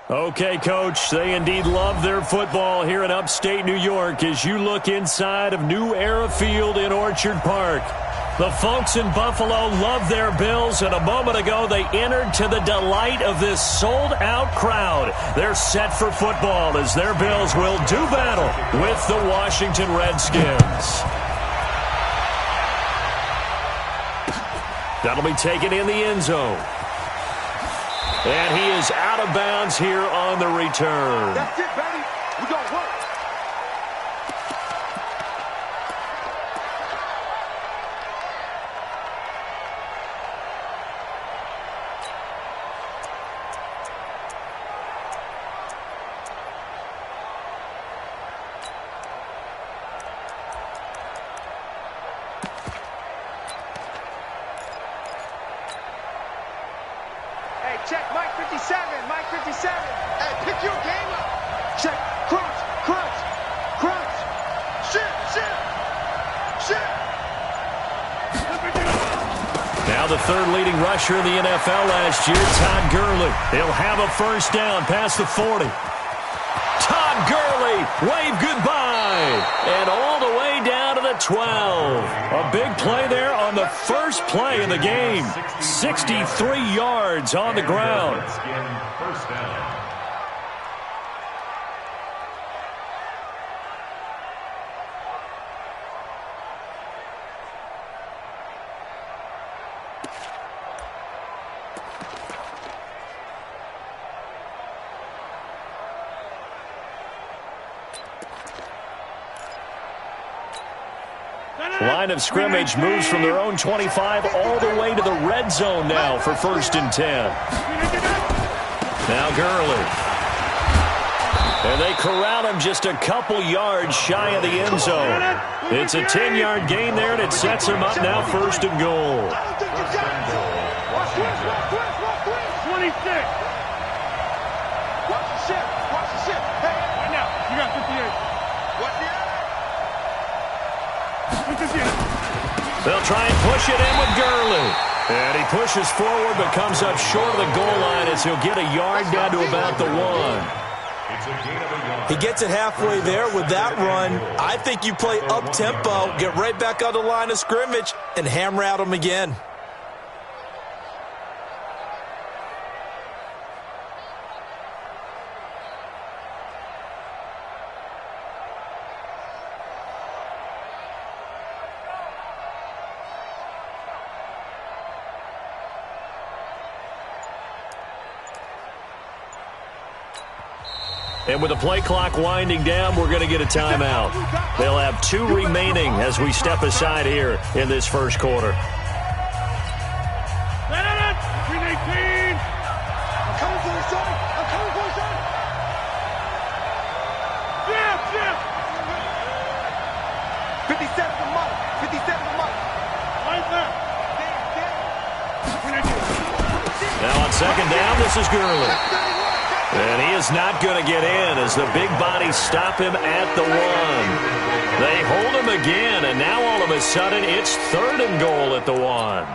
Okay, Coach, they indeed love their football here in upstate New York as you look inside of New Era Field in Orchard Park. The folks in Buffalo love their Bills, and a moment ago they entered to the delight of this sold-out crowd. They're set for football as their Bills will do battle with the Washington Redskins. That'll be taken in the end zone. And he is out of bounds here on the return. That's it, baby. We gonna work. Check, Mike 57, Mike 57. Hey, pick your game up. Check, crunch, crunch, crunch. Shit. Now the third leading rusher in the NFL last year, Todd Gurley. He'll have a first down past the 40. Todd Gurley, wave goodbye. And all the way down to the 12. A big play there on the first play of the game. 63 yards on the ground. First down. Line of scrimmage moves from their own 25 all the way to the red zone now for 1st and 10. Now Gurley. And they corral him just a couple yards shy of the end zone. It's a 10-yard gain there, and it sets him up now 1st and goal. 26. Watch the ship. Watch the ship. Hey, right now. You got 58. What's the They'll try and push it in with Gurley. And he pushes forward but comes up short of the goal line as he'll get a yard down to about the 1. He gets it halfway there with that run. I think you play up-tempo, get right back on the line of scrimmage, and hammer at him again. And with the play clock winding down, we're going to get a timeout. They'll have 2 remaining as we step aside here in this first quarter. 318. I'm coming for you, son. I'm coming for you, son. Yeah. 57 for Mike. 57 for Mike. Right there. Now on second down, this is Gurley. And he is not going to get in as the big bodies stop him at the 1. They hold him again, and now all of a sudden it's 3rd and goal at the 1.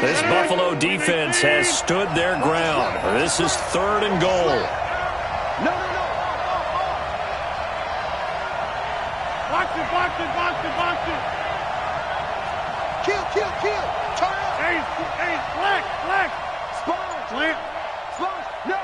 This Buffalo defense has stood their ground. This is 3rd and goal. No. Box it. Kill. Turn up. Hey, flex. Sponge. No.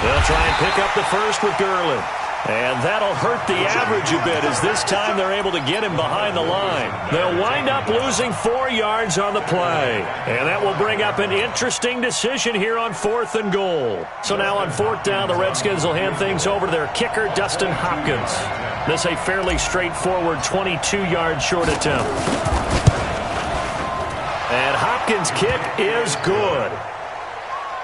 They'll try and pick up the first with Gurley. And that'll hurt the average a bit as this time they're able to get him behind the line. They'll wind up losing 4 yards on the play. And that will bring up an interesting decision here on 4th and goal. So now on 4th down, the Redskins will hand things over to their kicker, Dustin Hopkins. This a fairly straightforward 22-yard short attempt. And Hopkins' kick is good.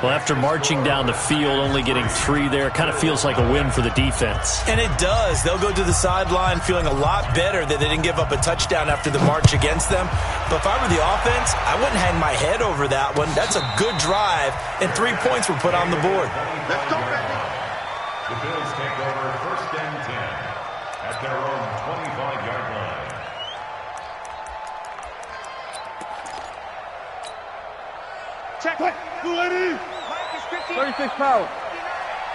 Well, after marching down the field, only getting 3 there, kind of feels like a win for the defense. And it does. They'll go to the sideline feeling a lot better that they didn't give up a touchdown after the march against them. But if I were the offense, I wouldn't hang my head over that one. That's a good drive, and 3 points were put on the board. Let's go, baby. The Bills take over 1st and 10. at their own 25-yard line. Check. Ready. Mike is 50. 36 power.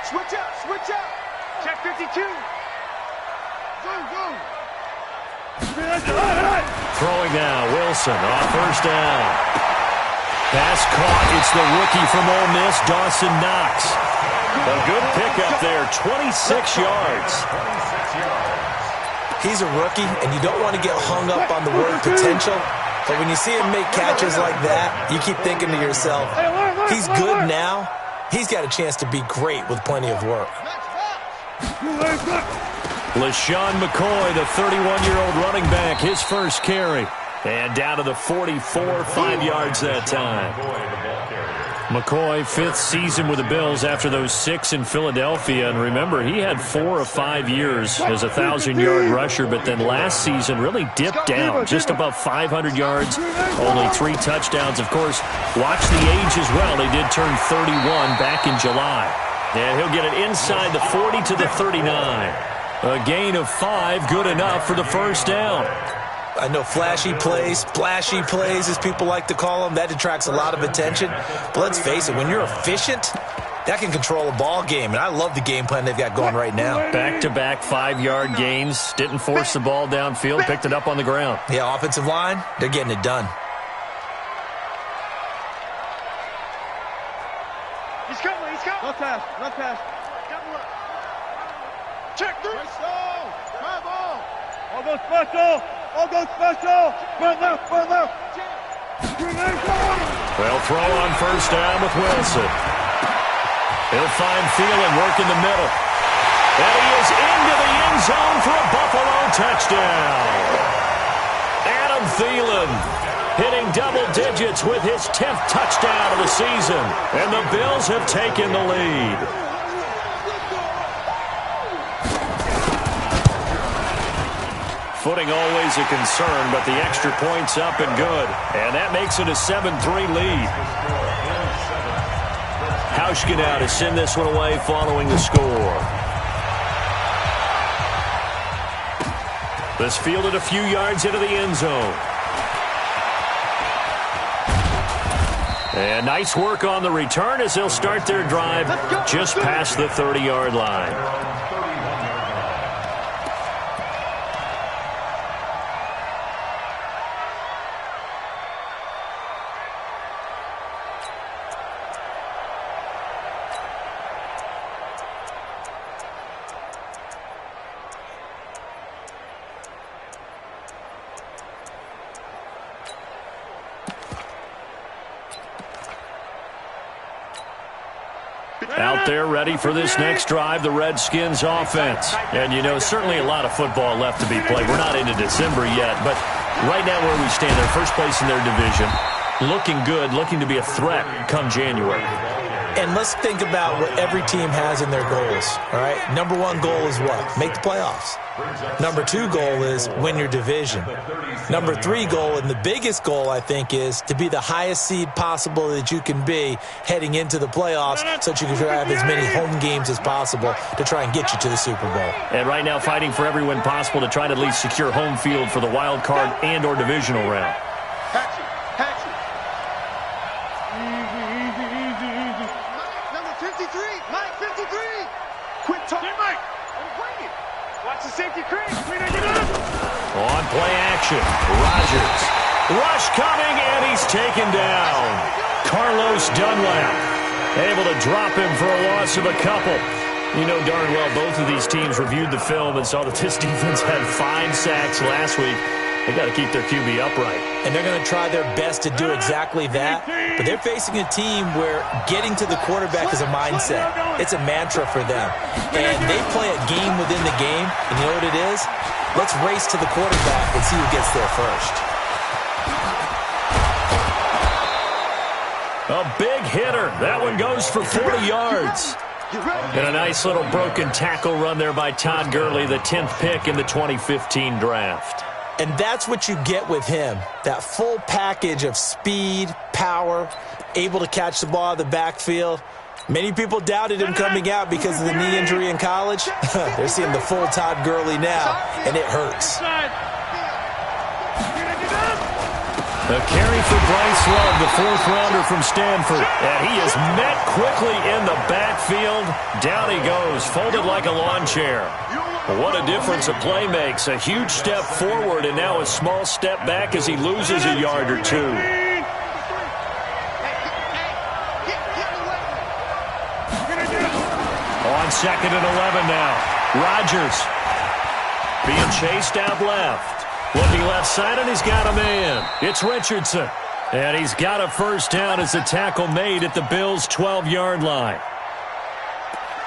Switch up, switch up. Check 52. Go. Throwing now, Wilson on first down. Pass caught. It's the rookie from Ole Miss, Dawson Knox. A good pickup there, 26 yards. He's a rookie, and you don't want to get hung up on the word potential. But when you see him make catches like that, you keep thinking to yourself, he's good now. He's got a chance to be great with plenty of work. LeSean McCoy, the 31-year-old running back, his first carry. And down to the 44, 5 yards that time. McCoy, fifth season with the Bills after those 6 in Philadelphia. And remember, he had 4 of 5 years as a 1,000-yard rusher, but then last season really dipped down, just above 500 yards, only 3 touchdowns. Of course, watch the age as well. He did turn 31 back in July. And he'll get it inside the 40 to the 39. A gain of 5, good enough for the first down. I know flashy plays, splashy plays, as people like to call them, that attracts a lot of attention. But let's face it, when you're efficient, that can control a ball game. And I love the game plan they've got going right now. Back-to-back 5-yard gains. Didn't force the ball downfield, picked it up on the ground. Yeah, offensive line, they're getting it done. He's coming. Run pass. Check 3. All go special. Run left. Well, throw on first down with Wilson. He'll find Thielen working the middle. And he is into the end zone for a Buffalo touchdown. Adam Thielen hitting double digits with his 10th touchdown of the season. And the Bills have taken the lead. Footing always a concern, but the extra point's up and good. And that makes it a 7-3 lead. Hauschka now to send this one away following the score. This fielded a few yards into the end zone. And nice work on the return as they'll start their drive just past the 30-yard line. Out there ready for this next drive, the Redskins offense. And, you know, certainly a lot of football left to be played. We're not into December yet, but right now where we stand, they're first place in their division. Looking good, looking to be a threat come January. And let's think about what every team has in their goals, all right? Number 1 goal is what? Make the playoffs. Number 2 goal is win your division. Number 3 goal, and the biggest goal, I think, is to be the highest seed possible that you can be heading into the playoffs so that you can have as many home games as possible to try and get you to the Super Bowl. And right now fighting for every win possible to try to at least secure home field for the wild card and or divisional round. Hatchet. Easy. Number 53. Mike 53. Quick talk. Hey, Mike. I'm playing. Watch the safety crease. On play action, Rodgers. Rush coming, and he's taken down. Carlos Dunlap able to drop him for a loss of a couple. You know darn well both of these teams reviewed the film and saw that this defense had 5 sacks last week. They got to keep their QB upright. And they're going to try their best to do exactly that. But they're facing a team where getting to the quarterback is a mindset. It's a mantra for them. And they play a game within the game. And you know what it is? Let's race to the quarterback and see who gets there first. A big hitter. That one goes for 40 yards. And a nice little broken tackle run there by Todd Gurley, the 10th pick in the 2015 draft. And that's what you get with him, that full package of speed, power, able to catch the ball out of the backfield. Many people doubted him coming out because of the knee injury in college. They're seeing the full Todd Gurley now, and it hurts. A carry for Bryce Love, the fourth-rounder from Stanford. And he is met quickly in the backfield. Down he goes, folded like a lawn chair. What a difference a play makes. A huge step forward and now a small step back as he loses a yard or two. On 2nd and 11 now. Rodgers being chased out left. Looking left side, and he's got a man. It's Richardson. And he's got a first down as the tackle made at the Bills' 12-yard line.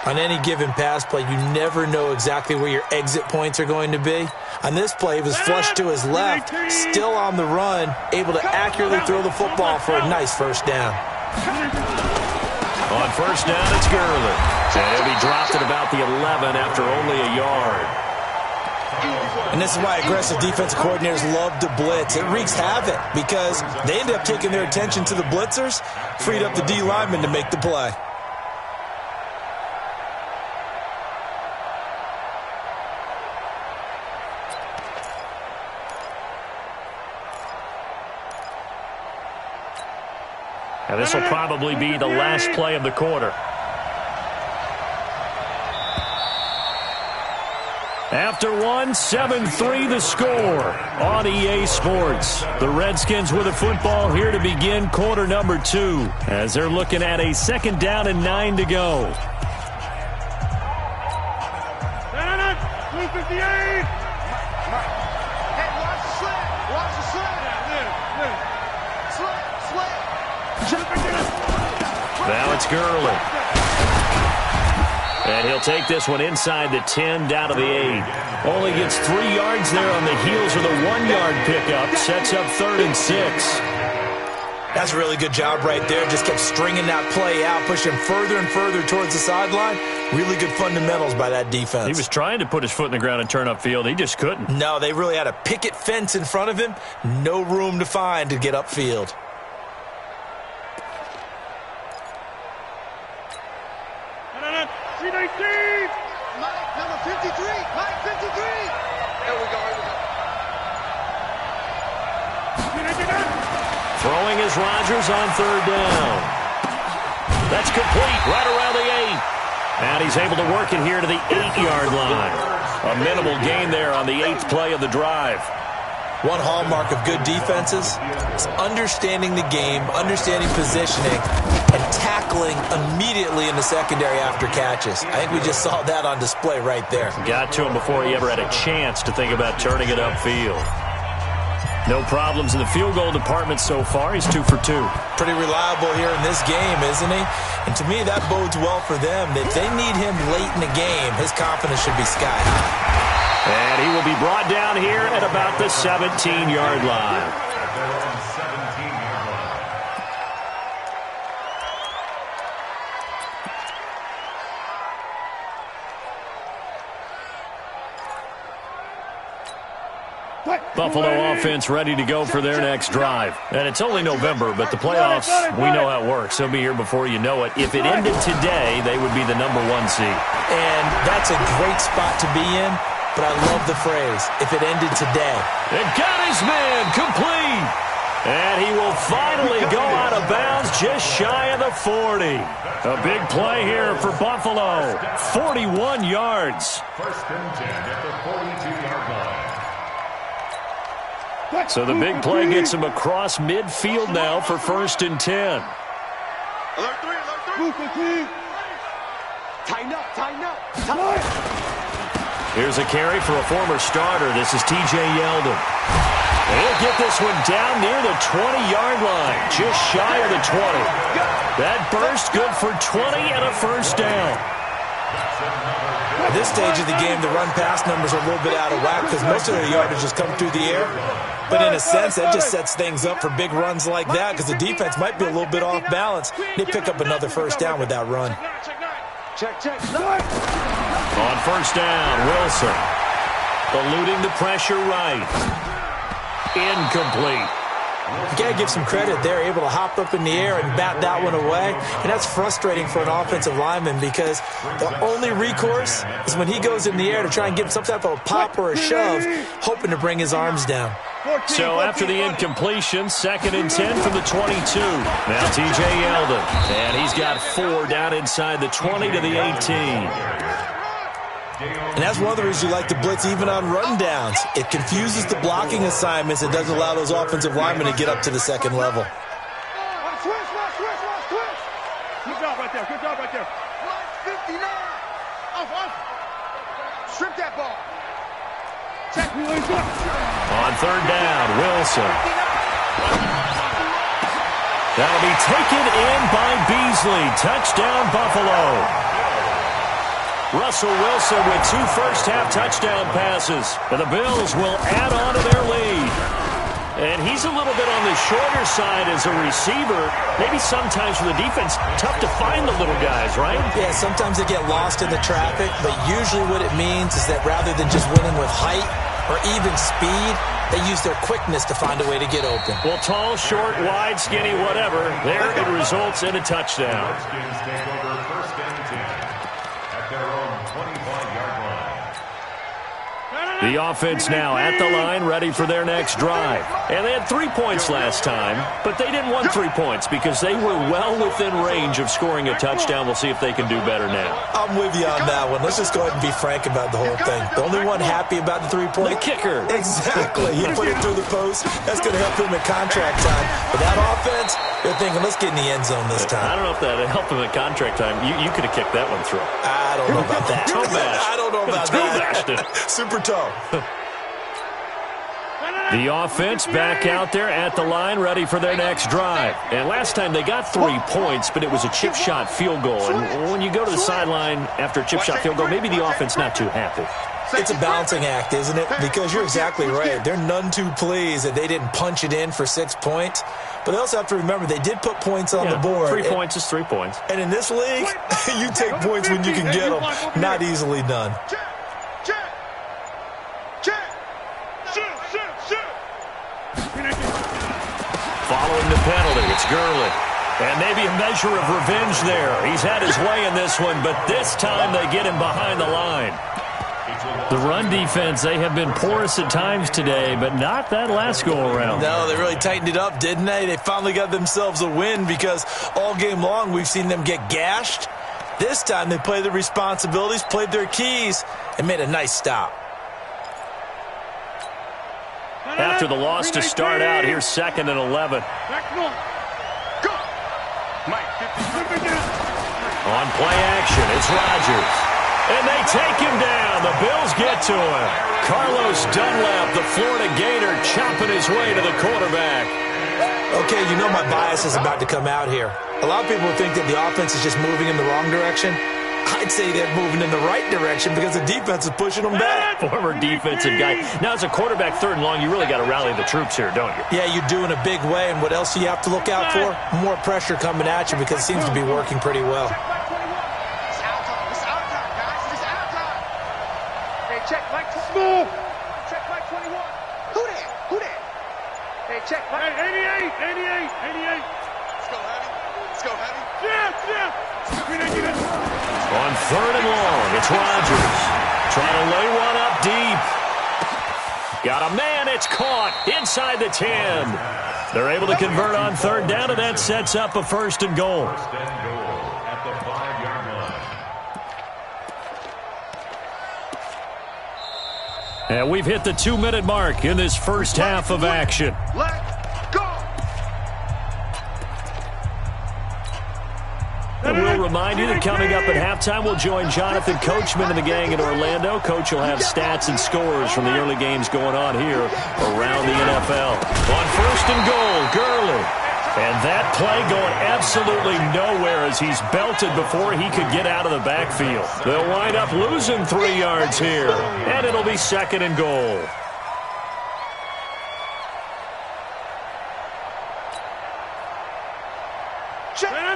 On any given pass play, you never know exactly where your exit points are going to be. On this play, he was flushed to his left, still on the run, able to accurately throw the football for a nice first down. On first down, it's Gurley. And he'll be dropped at about the 11 after only a yard. And this is why aggressive defensive coordinators love to blitz. It wreaks havoc because they end up taking their attention to the blitzers, freed up the D lineman to make the play. And this will probably be the last play of the quarter. After one, 7-3 the score on EA Sports. The Redskins with a football here to begin quarter number 2 as they're looking at a 2nd down and 9 to go. 258! Hey, watch the slant. Watch the slant. Slant. Now it's Gurley. And he'll take this one inside the 10, down to the 8. Only gets 3 yards there on the heels of the 1-yard pickup. Sets up 3rd and 6. That's a really good job right there. Just kept stringing that play out, pushing further and further towards the sideline. Really good fundamentals by that defense. He was trying to put his foot in the ground and turn upfield. He just couldn't. No, they really had a picket fence in front of him. No room to find to get upfield. Mike, number 53. Mike, 53. There we go. Throwing is Rodgers on 3rd down. That's complete right around the 8. And he's able to work it here to the 8-yard line. A minimal gain there on the 8th play of the drive. One hallmark of good defenses is understanding the game, understanding positioning, and tackling immediately in the secondary after catches. I think we just saw that on display right there. Got to him before he ever had a chance to think about turning it upfield. No problems in the field goal department so far. He's 2 for 2. Pretty reliable here in this game, isn't he? And to me, that bodes well for them. If they need him late in the game, his confidence should be sky high. And he will be brought down here at about the 17-yard line. Buffalo offense ready to go for their next drive. And it's only November, but the playoffs, we know how it works. They'll be here before you know it. If it ended today, they would be the number 1 seed. And that's a great spot to be in, but I love the phrase, if it ended today. It got his man complete. And he will finally go out of bounds just shy of the 40. A big play here for Buffalo. 41 yards. 1st and 10 at the 42-yard line. So the big play gets him across midfield now for 1st and 10. Alert 3, alert 3. Tighten up, tighten up. Here's a carry for a former starter. This is T.J. Yeldon. He'll get this one down near the 20-yard line, just shy of the 20. That burst good for 20 and a first down. At this stage of the game, the run-pass numbers are a little bit out of whack because most of their yardage just come through the air. But in a sense, that just sets things up for big runs like that because the defense might be a little bit off balance. They pick up another first down with that run. Check. On first down, Wilson. Eluding the pressure right. Incomplete. You got to give some credit. They're able to hop up in the air and bat that one away. And that's frustrating for an offensive lineman because the only recourse is when he goes in the air to try and get some type of a pop or a shove, hoping to bring his arms down. So after the incompletion, 2nd and 10 from the 22. Now TJ Yeldon. And he's got 4 down inside the 20 to the 18. And that's one of the reasons you like to blitz even on rundowns. It confuses the blocking assignments. It doesn't allow those offensive linemen to get up to the second level. Switch. Good job right there. 59. Off. Strip that ball. Check. On 3rd down, Wilson. That'll be taken in by Beasley. Touchdown, Buffalo. Russell Wilson with 2 first-half touchdown passes. And the Bills will add on to their lead. And he's a little bit on the shorter side as a receiver. Maybe sometimes for the defense, tough to find the little guys, right? Yeah, sometimes they get lost in the traffic, but usually what it means is that rather than just winning with height or even speed, they use their quickness to find a way to get open. Well, tall, short, wide, skinny, whatever, there it results in a touchdown. Redskins take over 1st and 10 at their own 25-yard line. The offense now at the line, ready for their next drive. And they had 3 points last time, but they didn't want 3 points because they were well within range of scoring a touchdown. We'll see if they can do better now. I'm with you on that one. Let's just go ahead and be frank about the whole thing. The only one happy about the 3-point? The kicker. Exactly. He put it through the post. That's going to help him at contract time. But that offense, they're thinking, let's get in the end zone this time. I don't know if that helped him at contract time. You could have kicked that one through. I don't know about that. I don't know about that. Super toe. The offense back out there at the line, ready for their next drive. And last time they got 3 points, but it was a chip shot field goal. And when you go to the sideline after a chip shot field goal, maybe the offense not too happy. It's a balancing act, isn't it? Because you're exactly right. They're none too pleased that they didn't punch it in for 6 points. But they also have to remember they did put points on the board. 3 points is 3 points. And in this league, you take points when you can get them. Not easily done. Following the penalty, it's Gurley. And maybe a measure of revenge there. He's had his way in this one, but this time they get him behind the line. The run defense, they have been porous at times today, but not that last go-around. No, they really tightened it up, didn't they? They finally got themselves a win because all game long we've seen them get gashed. This time they played their responsibilities, played their keys, and made a nice stop. After the loss to start out, here's 2nd and 11. On play action, it's Rodgers. And they take him down. The Bills get to him. Carlos Dunlap, the Florida Gator, chopping his way to the quarterback. Okay, you know my bias is about to come out here. A lot of people think that the offense is just moving in the wrong direction. I'd say they're moving in the right direction because the defense is pushing them back. Former defensive guy. Now, as a quarterback 3rd and long, you really got to rally the troops here, don't you? Yeah, you do in a big way. And what else do you have to look out for? More pressure coming at you because it seems to be working pretty well. It's our time, guys. It's our time. Hey, check Mike. Smooth. Check Mike 21. Who that? Hey, check Mike. 88. Let's go, Heavy. Yeah. On 3rd and long, it's Rodgers. Trying to lay one up deep. Got a man, it's caught inside the 10. They're able to convert on 3rd down, and that sets up a 1st and goal. 1st and goal at the 5-yard line. And we've hit the 2-minute mark in this first half of action. Let's go. And we'll remind you that coming up at halftime, we'll join Jonathan Coachman and the gang in Orlando. Coach will have stats and scores from the early games going on here around the NFL. On 1st and goal, Gurley. And that play going absolutely nowhere as he's belted before he could get out of the backfield. They'll wind up losing 3 yards here, and it'll be 2nd and goal. Check.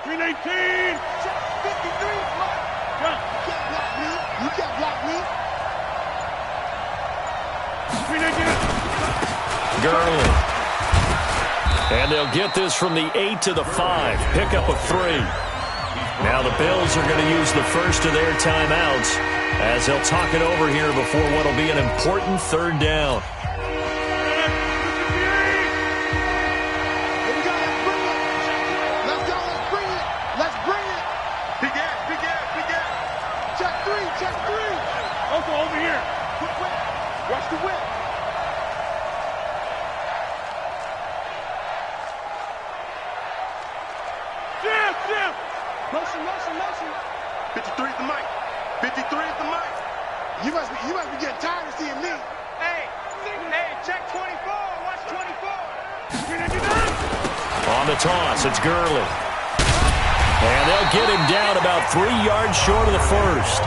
319. Check 53. You can't block me. 319. Gurley. they'll get this from the 8 to the 5. Pick up of 3. Now the Bills are going to use the first of their timeouts as they'll talk it over here before what will be an important third down. Over here. Watch the whip. Jim. Motion. 53 is the mic. 53 is the mic. You must be getting tired of seeing me. Hey, check 24. Watch 24. On the toss, it's Gurley. And they'll get him down about 3 yards short of the first.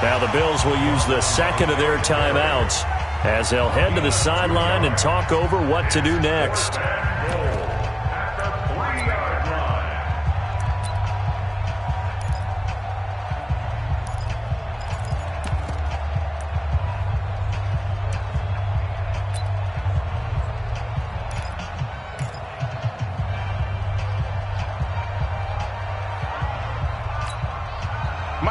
Now the Bills will use the second of their timeouts as they'll head to the sideline and talk over what to do next.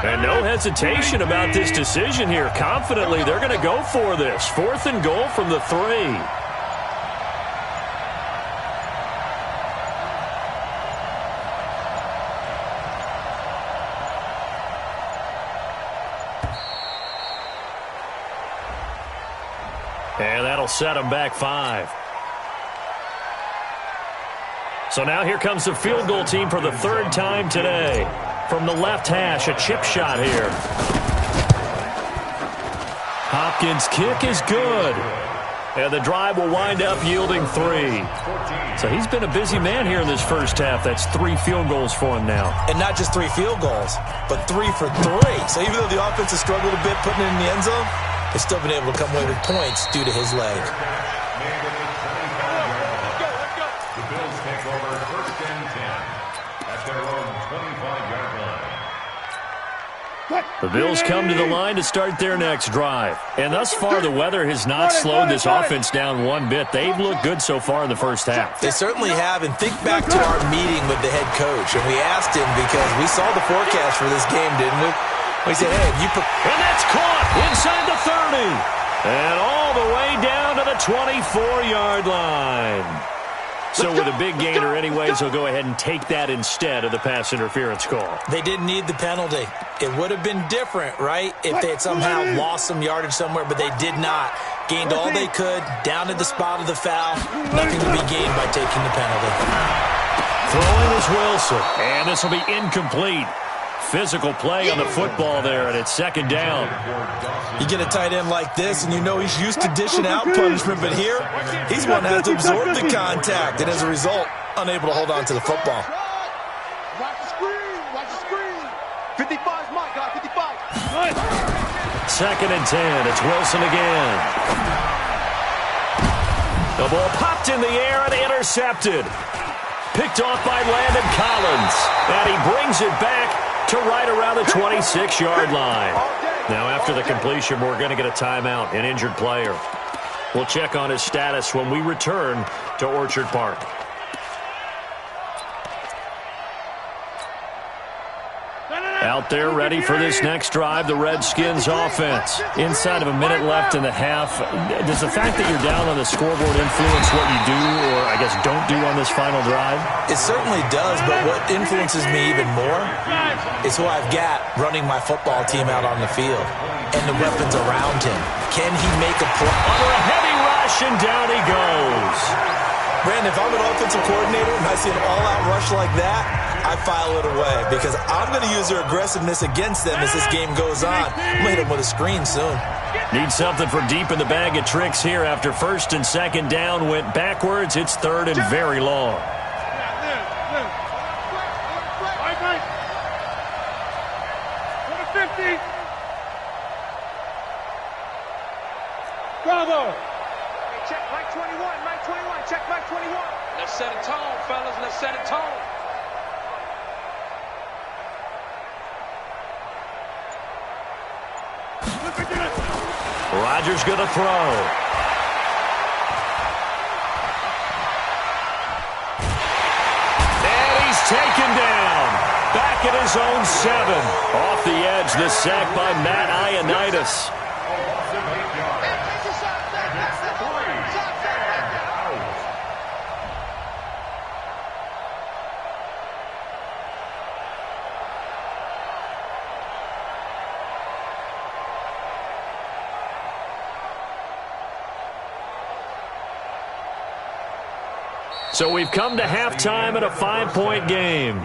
And no hesitation about this decision here. Confidently, they're going to go for this. 4th and goal from the 3. And that'll set them back 5. So now here comes the field goal team for the 3rd time today. From the left hash, a chip shot here. Hopkins' kick is good. And the drive will wind up yielding 3. So he's been a busy man here in this first half. That's 3 field goals for him now. And not just 3 field goals, but 3 for 3. So even though the offense has struggled a bit putting it in the end zone, they've still been able to come away with points due to his leg. The Bills take over 1st and 10 at their own 25-yard line. The Bills come to the line to start their next drive. And thus far, the weather has not slowed this offense down one bit. They've looked good so far in the first half. They certainly have. And think back to our meeting with the head coach. And we asked him because we saw the forecast for this game, didn't we? We said, hey, and that's caught inside the 30. And all the way down to the 24-yard line. So with a big gainer anyways, they'll go ahead and take that instead of the pass interference call. They didn't need the penalty. It would have been different, right, if they had somehow lost some yardage somewhere, but they did not. Gained all they could, down to the spot of the foul. Nothing to be gained by taking the penalty. Throwing is Wilson, and this will be incomplete. Physical play on the football there, and it's 2nd down. You get a tight end like this, and you know he's used to dishing out punishment, but here, he's going to have to absorb the contact, and as a result, unable to hold on to the football. Watch the screen. 55's my guy, 55. 2nd and 10, it's Wilson again. The ball popped in the air and intercepted. Picked off by Landon Collins, and he brings it back to right around the 26-yard line. Now, after the completion, we're going to get a timeout, an injured player. We'll check on his status when we return to Orchard Park. Out there ready for this next drive, the Redskins offense. Inside of a minute left in the half. Does the fact that you're down on the scoreboard influence what you do or, I guess, don't do on this final drive? It certainly does, but what influences me even more is who I've got running my football team out on the field and the weapons around him. Can he make a play? Under a heavy rush, and down he goes. Brandon, if I'm an offensive coordinator and I see an all-out rush like that, I file it away because I'm going to use their aggressiveness against them as this game goes on. I'm going to hit them with a screen soon. Need something for deep in the bag of tricks here after 1st and 2nd down went backwards. It's 3rd and very long. Bravo! Hey, check Mike 21, check Mike 21. Let's set a tone, fellas, let's set a tone. Rodgers going to throw. taken down. Back at his own 7. Off the edge, the sack by Matt Ioannidis. So we've come to halftime in a 5-point game.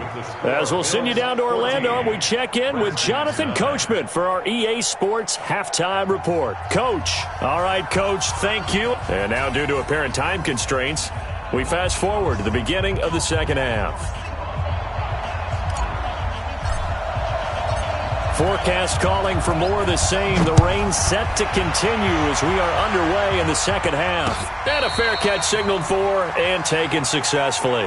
As we'll send you down to Orlando, we check in with Jonathan Coachman for our EA Sports Halftime Report. Coach. All right, Coach, thank you. And now, due to apparent time constraints, we fast forward to the beginning of the second half. Forecast calling for more of the same. The rain set to continue as we are underway in the second half. And a fair catch signaled for and taken successfully.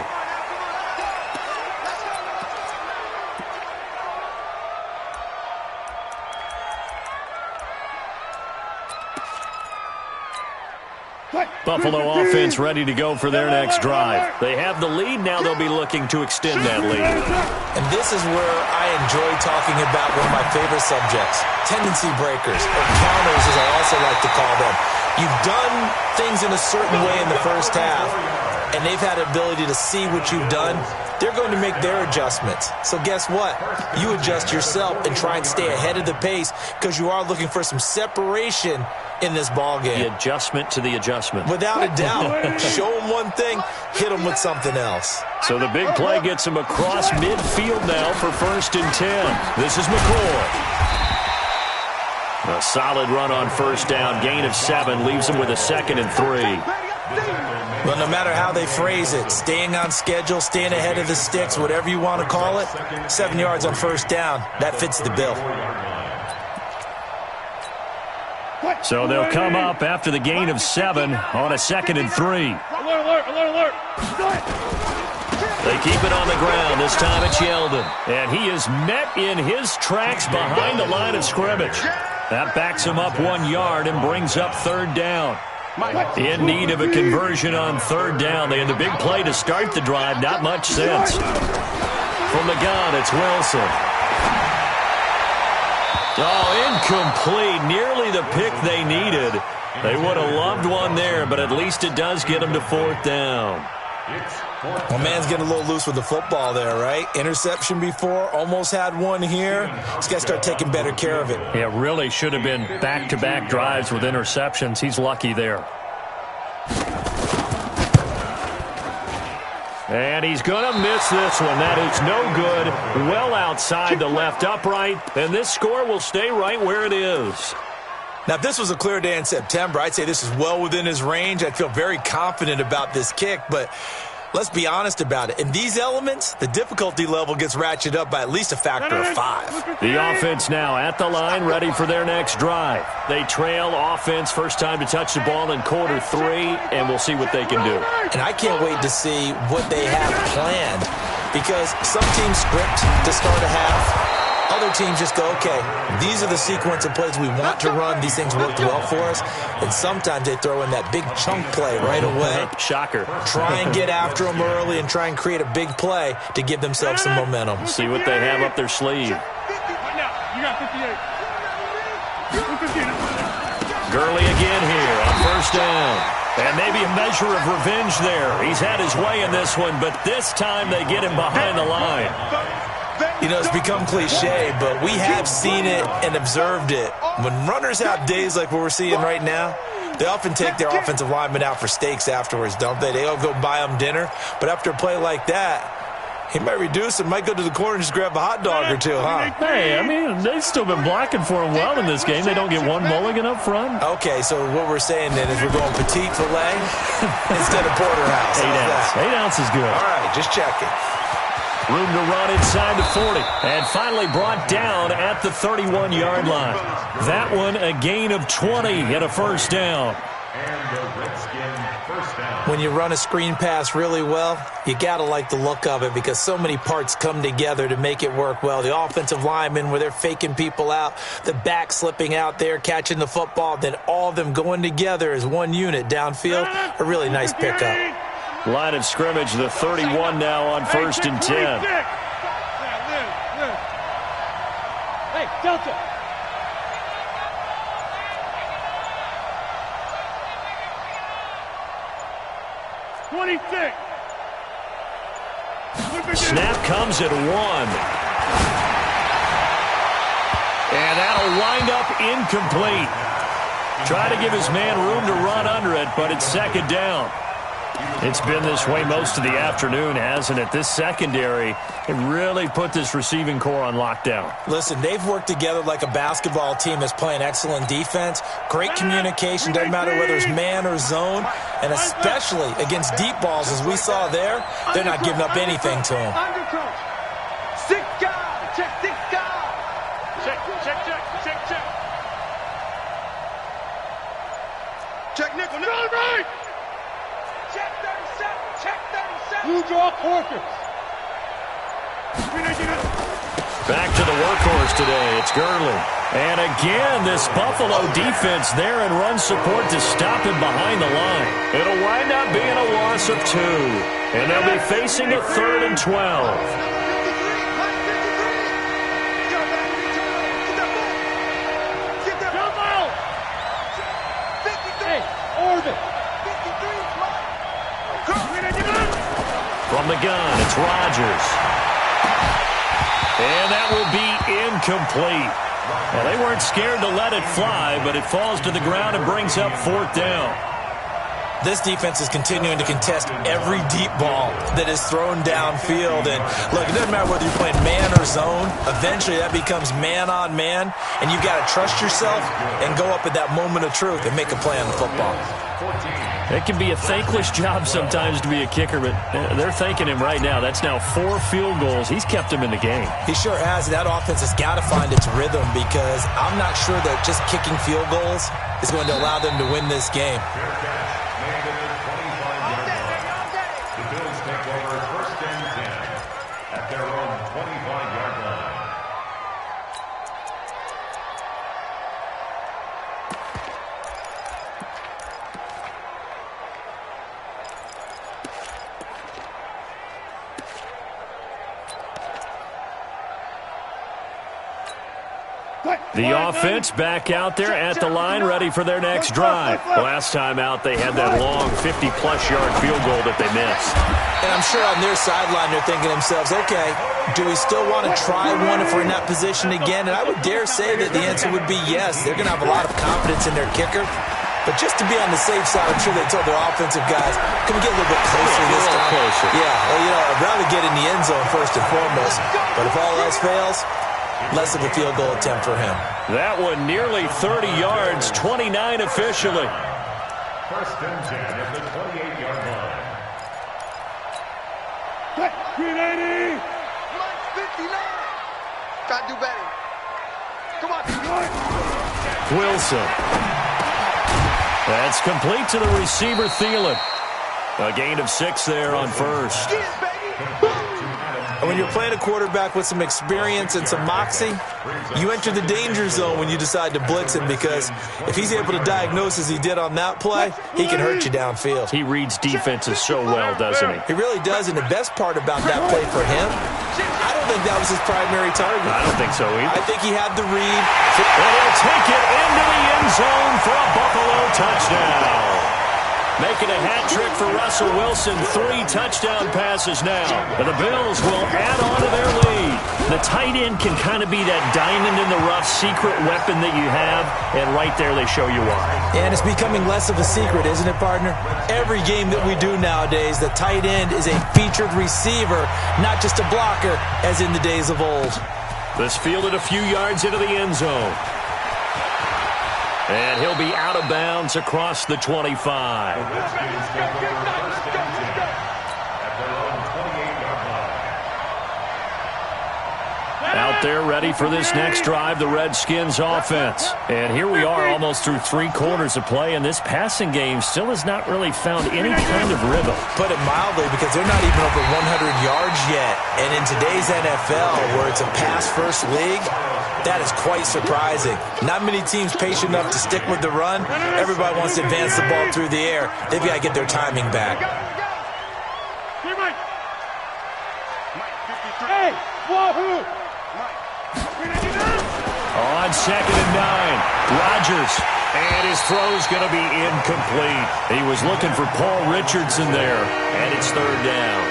Buffalo offense ready to go for their next drive. They have the lead. Now they'll be looking to extend that lead. And this is where I enjoy talking about one of my favorite subjects, tendency breakers, or counters as I also like to call them. You've done things in a certain way in the first half, and they've had the ability to see what you've done. They're going to make their adjustments. So guess what? You adjust yourself and try and stay ahead of the pace because you are looking for some separation in this ball game. The adjustment to the adjustment. Without a doubt. Show them one thing, hit them with something else. So the big play gets him across midfield now for 1st and 10. This is McCoy. A solid run on 1st down. Gain of 7 leaves him with a 2nd and 3. Well, no matter how they phrase it, staying on schedule, staying ahead of the sticks, whatever you want to call it, 7 yards on 1st down, that fits the bill. So they'll come up after the gain of 7 on a 2nd and 3. Alert. They keep it on the ground. This time it's Yeldon. And he is met in his tracks behind the line of scrimmage. That backs him up 1 yard and brings up 3rd down. In need of a conversion on 3rd down. They had the big play to start the drive. Not much sense. From the gun, it's Wilson. Oh, incomplete. Nearly the pick they needed. They would have loved one there, but at least it does get them to 4th down. Well, man's getting a little loose with the football there, right? Interception before, almost had one here. He's got to start taking better care of it. Yeah, really should have been back-to-back drives with interceptions. He's lucky there. And he's going to miss this one. That is no good. Well outside the left upright. And this score will stay right where it is. Now, if this was a clear day in September, I'd say this is well within his range. I'd feel very confident about this kick, but let's be honest about it. In these elements, the difficulty level gets ratcheted up by at least a factor of 5. The offense now at the line, ready for their next drive. They trail offense, first time to touch the ball in quarter 3, and we'll see what they can do. And I can't wait to see what they have planned, because some teams script to start a half. Other teams just go, okay, these are the sequence of plays we want to run. These things worked well for us. And sometimes they throw in that big chunk play right away. Shocker. Try and get after them early and try and create a big play to give themselves some momentum. See what they have up their sleeve. Right now, you got 58. Gurley again here on 1st down. And maybe a measure of revenge there. He's had his way in this one, but this time they get him behind the line. You know, it's become cliche, but we have seen it and observed it. When runners have days like what we're seeing right now, they often take their offensive linemen out for steaks afterwards, don't they? They all go buy them dinner. But after a play like that, he might reduce and might go to the corner and just grab a hot dog or two, huh? Hey, I mean, they've still been blocking for him well in this game. They don't get one mulligan up front. Okay, so what we're saying then is we're going petite filet instead of porterhouse. 8 ounce. 8 ounce is good. All right, just checking. Room to run inside the 40. And finally brought down at the 31-yard line. That one a gain of 20 and a 1st down. And the Redskin 1st down. When you run a screen pass really well, you got to like the look of it because so many parts come together to make it work well. The offensive linemen where they're faking people out, the back slipping out there, catching the football, then all of them going together as one unit downfield. A really nice pickup. Line of scrimmage, the 31 now on 1st and 10. Hey, Delta. Snap comes at 1. And that'll wind up incomplete. Try to give his man room to run under it, but it's 2nd down. It's been this way most of the afternoon, hasn't it? This secondary, it really put this receiving core on lockdown. Listen, they've worked together like a basketball team that's playing excellent defense. Great communication, doesn't matter whether it's man or zone. And especially against deep balls, as we saw there, they're not giving up anything to them. Six guys. Check, 6 guys. Check. Check nickel. Right. Check 37. Check 37. Blue draw quarters. Back to the workhorse today. It's Gurley. And again, this Buffalo defense there in run support to stop him behind the line. It'll wind up being a loss of 2. And they'll be facing a 3rd and 12. From the gun, it's Rodgers. And that will be incomplete. Well, they weren't scared to let it fly, but it falls to the ground and brings up 4th down. This defense is continuing to contest every deep ball that is thrown downfield. And, look, it doesn't matter whether you're playing man or zone. Eventually, that becomes man-on-man, and you've got to trust yourself and go up at that moment of truth and make a play on the football. It can be a thankless job sometimes to be a kicker, but they're thanking him right now. That's now 4 field goals. He's kept him in the game. He sure has. That offense has got to find its rhythm because I'm not sure that just kicking field goals is going to allow them to win this game. The Bills take over 1st and 10 at their own 25-yard line. The offense back out there at the line, ready for their next drive. Last time out, they had that long 50-plus yard field goal that they missed. And I'm sure on their sideline they're thinking to themselves, okay, do we still want to try one if we're in that position again? And I would dare say that the answer would be yes. They're going to have a lot of confidence in their kicker. But just to be on the safe side, I'm sure they told their offensive guys, can we get a little bit closer this time? Closer. Yeah, well, I'd rather get in the end zone first and foremost. But if all else fails, less of a field goal attempt for him. That one nearly 30 yards, 29 officially. 1st and 10 at the 28-yard line. 380. Mike 59. Try to do better. Come on. Wilson. That's complete to the receiver, Thielen. A gain of 6 there on 1st. Get it, baby. And when you're playing a quarterback with some experience and some moxie, you enter the danger zone when you decide to blitz him because if he's able to diagnose as he did on that play, he can hurt you downfield. He reads defenses so well, doesn't he? He really does, and the best part about that play for him, I don't think that was his primary target. I don't think so either. I think he had the read. And he'll take it into the end zone for a Buffalo touchdown. Making a hat trick for Russell Wilson. 3 touchdown passes now. And the Bills will add on to their lead. The tight end can kind of be that diamond in the rough secret weapon that you have. And right there they show you why. And it's becoming less of a secret, isn't it, partner? Every game that we do nowadays, the tight end is a featured receiver, not just a blocker, as in the days of old. This fielded a few yards into the end zone. And he'll be out of bounds across the 25. Out there ready for this next drive, the Redskins offense. And here we are almost through 3 quarters of play, and this passing game still has not really found any kind of rhythm. Put it mildly, because they're not even over 100 yards yet. And in today's NFL, where it's a pass-first league, that is quite surprising. Not many teams patient enough to stick with the run. Everybody wants to advance the ball through the air. They've got to get their timing back. 2nd and 9. Rodgers. And his throw's going to be incomplete. He was looking for Paul Richardson there, and it's 3rd down.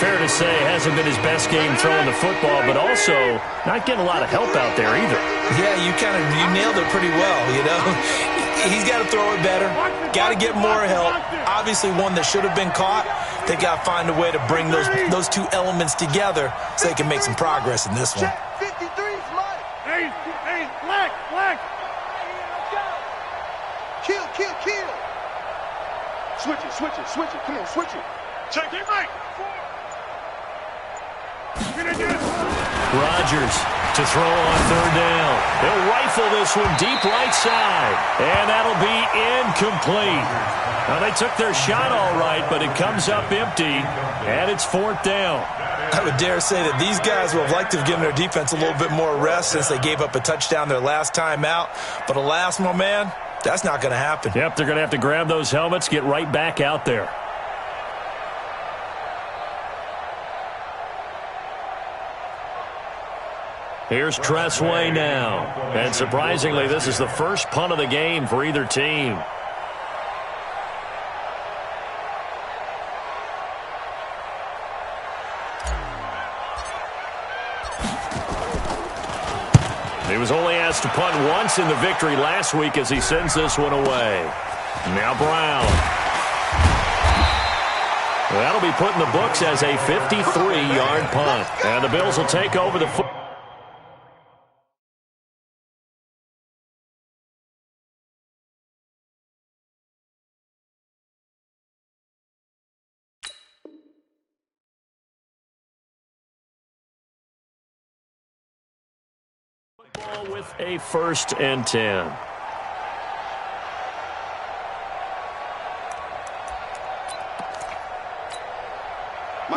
Fair to say, hasn't been his best game throwing the football, but also not getting a lot of help out there either. Yeah, you nailed it pretty well, you know. He's got to throw it better, got to get more help. Obviously one that should have been caught. They got to find a way to bring those two elements together so they can make some progress in this one. 53's Mike. Hey, black. Kill. Switch it. Come on, switch it. Check it, Mike. Rodgers to throw on 3rd down. He'll rifle this one deep right side. And that'll be incomplete. Now, they took their shot all right, but it comes up empty, and it's 4th down. I would dare say that these guys would have liked to have given their defense a little bit more rest since they gave up a touchdown their last time out. But alas, my man, that's not going to happen. Yep, they're going to have to grab those helmets, get right back out there. Here's Tressway now. And surprisingly, this is the first punt of the game for either team. He was only asked to punt once in the victory last week as he sends this one away. Now Brown. That'll be put in the books as a 53-yard punt. And the Bills will take over the football. With a 1st and 10.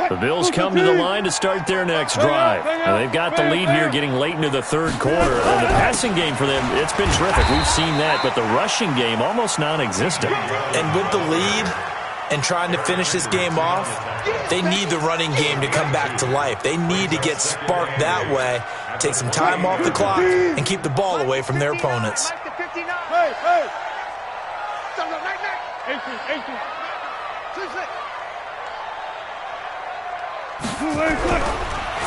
The Bills come to the line to start their next drive. Now, they've got the lead here getting late into the 3rd quarter. And the passing game for them, it's been terrific. We've seen that, but the rushing game almost non-existent. And with the lead and trying to finish this game off, they need the running game to come back to life. They need to get sparked that way, take some time off the clock, and keep the ball away from their opponents.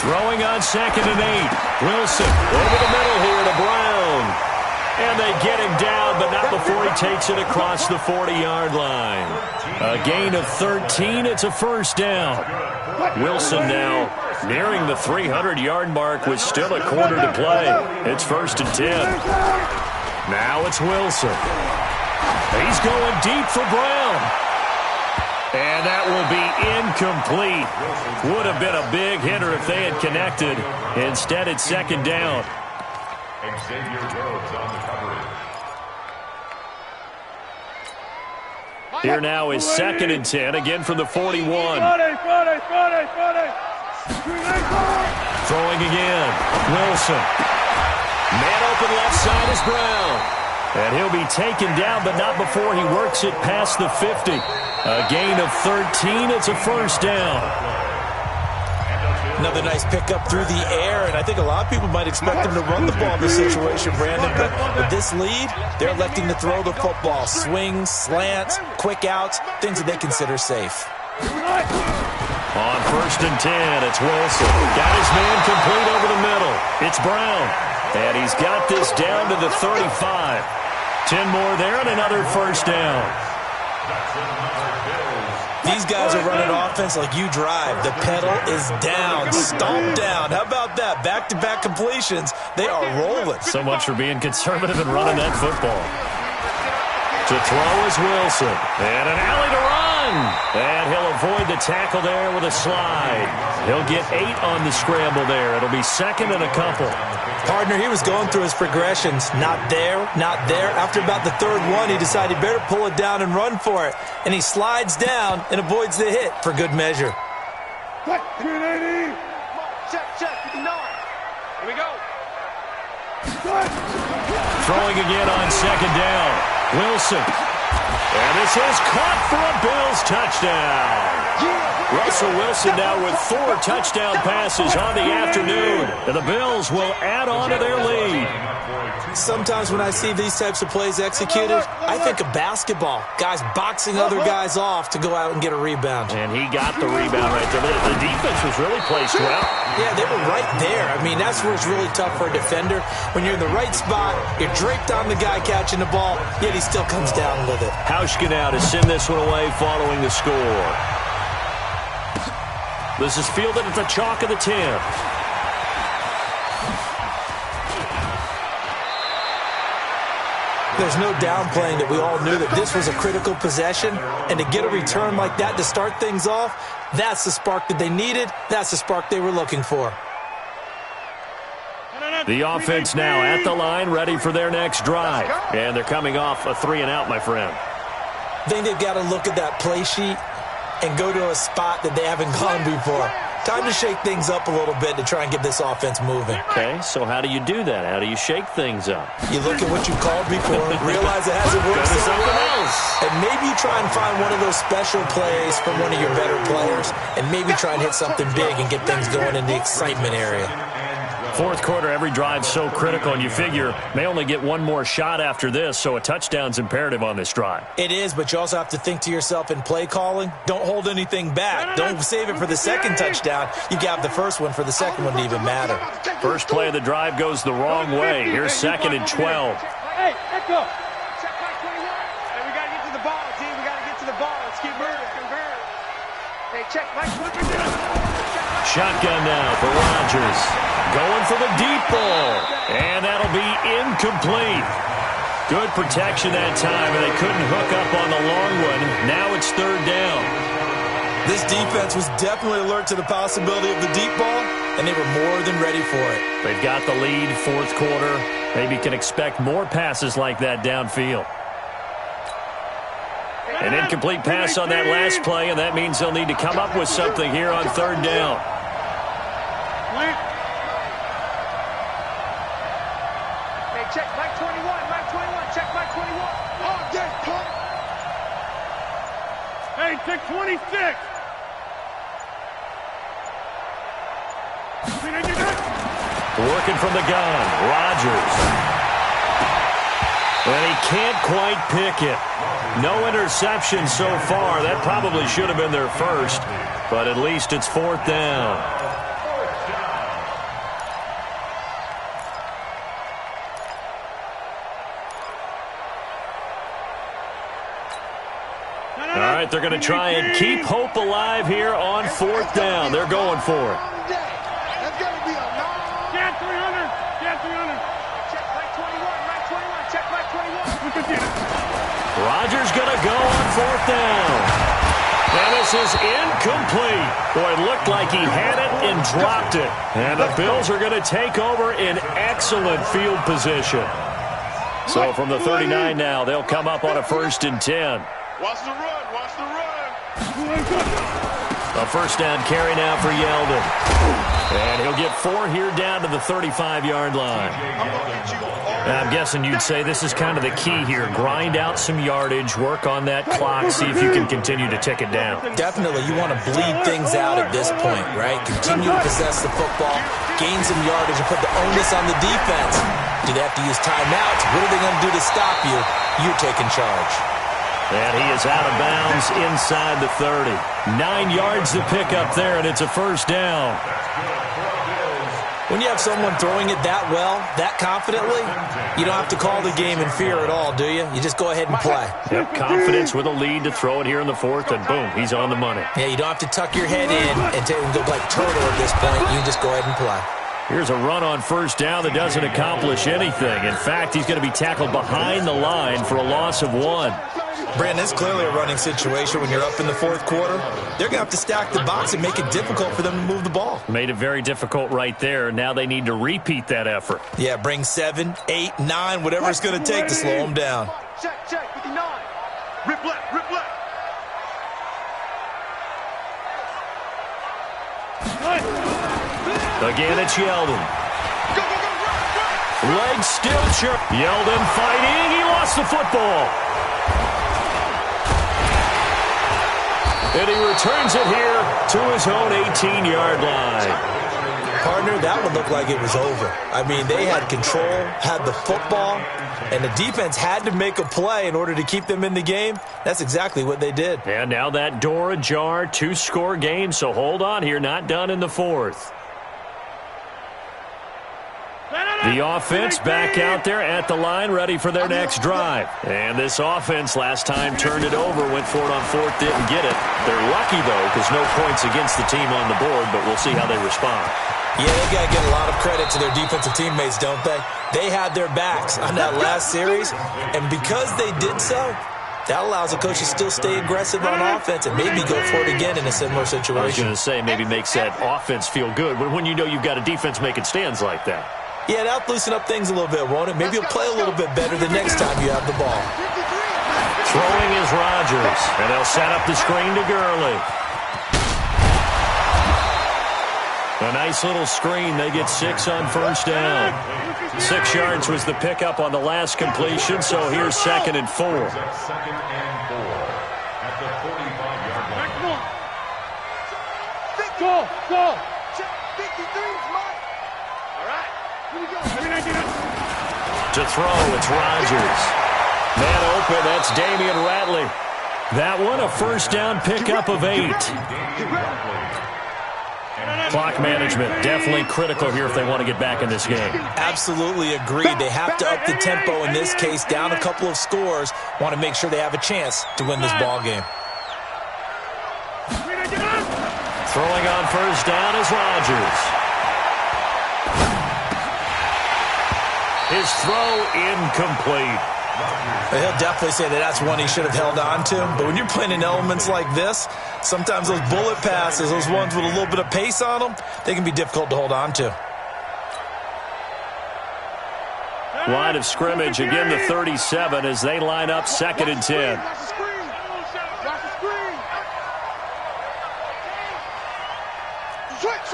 Throwing on 2nd and 8. Wilson over the middle here to Brown. And they get him down, but not before he takes it across the 40-yard line. A gain of 13. It's a 1st down. Wilson now nearing the 300-yard mark with still a quarter to play. It's 1st and 10. Now it's Wilson. He's going deep for Brown. And that will be incomplete. Would have been a big hitter if they had connected. Instead, it's 2nd down. Xavier Rhodes on the coverage. Here now is 2nd and 10, again from the 41. Throwing again. Wilson. Man open left side is Brown. And he'll be taken down, but not before he works it past the 50. A gain of 13. It's a 1st down. Another nice pickup through the air, and I think a lot of people might expect them to run the ball in this situation, Brandon, but with this lead, they're electing to throw the football. Swings, slants, quick outs, things that they consider safe. On 1st and 10, it's Wilson. Got his man complete over the middle. It's Brown, and he's got this down to the 35. 10 more there and another 1st down. These guys are running offense like you drive. The pedal is down, stomped down. How about that? Back-to-back completions. They are rolling. So much for being conservative and running that football. To throw is Wilson. And an alley to run. And he'll avoid the tackle there with a slide. He'll get 8 on the scramble there. It'll be 2nd and a couple. Partner, he was going through his progressions. Not there, not there. After about the 3rd one, he decided he better pull it down and run for it. And he slides down and avoids the hit for good measure. Check, 59. Here we go. Throwing again on 2nd down. Wilson. And this is caught for a Bills touchdown. Russell Wilson now with 4 touchdown passes on the afternoon. And the Bills will add on to their lead. Sometimes when I see these types of plays executed, I think of basketball. Guys boxing other guys off to go out and get a rebound. And he got the rebound right there. The defense was really placed well. Yeah, they were right there. I mean, that's where it's really tough for a defender. When you're in the right spot, you're draped on the guy catching the ball, yet he still comes down with it. Hauschka now to send this one away following the score. This is fielded at the chalk of the 10. There's no downplaying that we all knew that this was a critical possession, and to get a return like that to start things off, that's the spark that they needed. That's the spark they were looking for. The offense now at the line, ready for their next drive. And they're coming off a 3-and-out, my friend. I think they've got to look at that play sheet and go to a spot that they haven't gone before. Time to shake things up a little bit to try and get this offense moving. Okay, so how do you do that? How do you shake things up? You look at what you called before, realize it hasn't worked so well, and maybe you try and find one of those special plays from one of your better players, and maybe try and hit something big and get things going in the excitement area. Fourth quarter, every drive's so critical, and you figure may only get one more shot after this, so a touchdown's imperative on this drive. It is, but you also have to think to yourself in play calling, don't hold anything back. Don't save it for the second touchdown. You got the first one for the second one to even matter. First play of the drive goes the wrong way. Here's 2nd and 12. Hey, let's go. Check my 21. Hey, we got to get to the ball, G. We got to get to the ball. Let's keep moving. Convert. Hey, check my 21. Shotgun now for Rodgers. Going for the deep ball. And that'll be incomplete. Good protection that time, and they couldn't hook up on the long one. Now it's 3rd down. This defense was definitely alert to the possibility of the deep ball, and they were more than ready for it. They've got the lead, fourth quarter. Maybe can expect more passes like that downfield. An incomplete pass on that last play, and that means they'll need to come up with something here on 3rd down. Hey, check Mike 21. Mike 21. Check Mike 21. Oh, yes, pump. Hey, check 26. Working from the gun, Rodgers. And he can't quite pick it. No interception so far. That probably should have been their first, but at least it's 4th down. All right, they're going to try and keep hope alive here on 4th down. They're going for it. That's going to be a long. Get 300. Get 300. Check Mike 21. Mike 21. Check Mike 21. Rodgers going to go on 4th down. And this is incomplete. Boy, it looked like he had it and dropped it. And the Bills are going to take over in excellent field position. So from the 39 now, they'll come up on a 1st and 10. Watch the run. Watch the run. A 1st down carry now for Yeldon. And he'll get 4 here down to the 35-yard line. I'm guessing you'd say this is kind of the key here. Grind out some yardage, work on that clock, see if you can continue to tick it down. Definitely, you want to bleed things out at this point, right? Continue to possess the football, gain some yardage, and put the onus on the defense. Do they have to use timeouts? What are they going to do to stop you? You're taking charge. And he is out of bounds inside the 30. 9 yards to pick up there, and it's a 1st down. When you have someone throwing it that well, that confidently, you don't have to call the game in fear at all, do you? You just go ahead and play. Yep, confidence with a lead to throw it here in the 4th, and boom, he's on the money. Yeah, you don't have to tuck your head in and go like turtle at this point. You just go ahead and play. Here's a run on 1st down that doesn't accomplish anything. In fact, he's going to be tackled behind the line for a loss of 1. Brandon, it's clearly a running situation when you're up in the 4th quarter. They're going to have to stack the box and make it difficult for them to move the ball. Made it very difficult right there. Now they need to repeat that effort. Yeah, bring 7, 8, 9, whatever it's going to take to slow them down. Check, 59. Rip left, rip left. Again, it's Yeldon. Go, go, go, run. Legs still sharp. Yeldon fighting. He lost the football. And he returns it here to his own 18-yard line. Partner, that one looked like it was over. I mean, they had control, had the football, and the defense had to make a play in order to keep them in the game. That's exactly what they did. And now that door ajar, 2-score game, so hold on here, not done in the fourth. The offense back out there at the line, ready for their next drive. And this offense last time turned it over, went for it on fourth, didn't get it. They're lucky, though, because no points against the team on the board, but we'll see how they respond. Yeah, they got to get a lot of credit to their defensive teammates, don't they? They had their backs on that last series, and because they did so, that allows the coach to still stay aggressive on offense and maybe go for it again in a similar situation. I was going to say, maybe makes that offense feel good when you know you've got a defense making stands like that. Yeah, that'll loosen up things a little bit, won't it? Maybe you'll play a little bit better the next time you have the ball. Throwing is Rodgers, and they'll set up the screen to Gurley. A nice little screen. They get 6 on first down. 6 yards was the pickup on the last completion, so here's 2nd and 4. 2nd and 4 at the 45-yard line. Go. 53 is mine. All right. Here we go. To throw, it's Rodgers. Man open, that's Damian Ratley. That one, a first down pickup of 8. Clock management, definitely critical here if they want to get back in this game. Absolutely agreed. They have to up the tempo in this case, down a couple of scores. Want to make sure they have a chance to win this ball game. Throwing on first down is Rodgers. His throw incomplete. He'll definitely say that that's one he should have held on to. But when you're playing in elements like this, sometimes those bullet passes, those ones with a little bit of pace on them, they can be difficult to hold on to. Line of scrimmage, again the 37 as they line up 2nd and 10. Watch the screen. Watch the screen. Switch.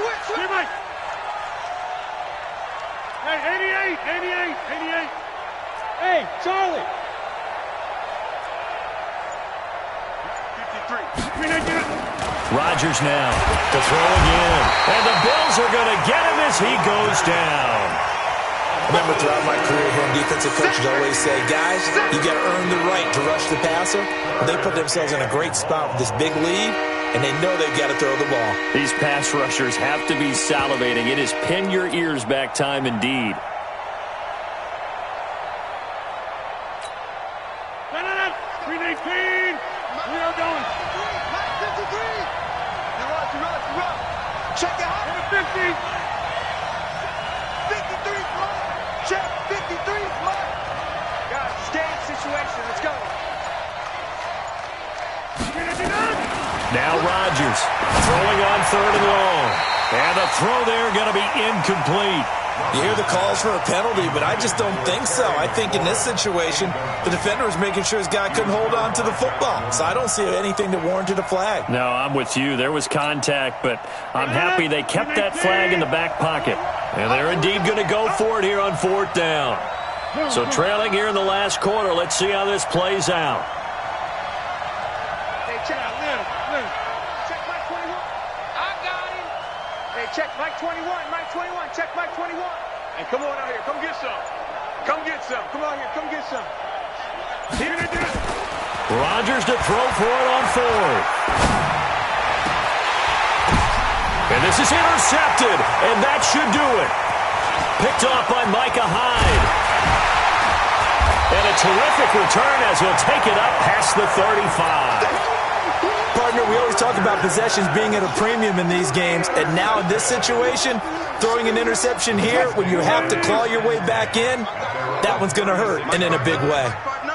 Hey, 88. Hey, Charlie. 53. Rodgers now to throw again. And the Bills are going to get him as he goes down. Remember, throughout my career here, defensive coaches always say, guys, you got to earn the right to rush the passer. They put themselves in a great spot with this big lead, and they know they've got to throw the ball. These pass rushers have to be salivating. It is pin your ears back time indeed. Green 18. We are going. 53. Run. Check it out. 50. 53 is mine. Check. 53 is mine. Guys, game situation. Let's go. Now Rodgers throwing on 3rd and long. And the throw there going to be incomplete. You hear the calls for a penalty, but I just don't think so. I think in this situation, the defender was making sure his guy couldn't hold on to the football. So I don't see anything that warranted a flag. No, I'm with you. There was contact, but I'm happy they kept that flag in the back pocket. And they're indeed going to go for it here on 4th down. So trailing here in the last quarter, let's see how this plays out. Hey, check Mike 21. I got him. Hey, check Mike 21. Check Mike 21. Hey, come on out here. Come get some. Come on here. Come get some. Rodgers to throw for it on 4th. And this is intercepted, and that should do it. Picked off by Micah Hyde. And a terrific return as he'll take it up past the 35. Partner, we always talk about possessions being at a premium in these games, and now in this situation, throwing an interception here when you have to claw your way back in, that one's going to hurt, and in a big way.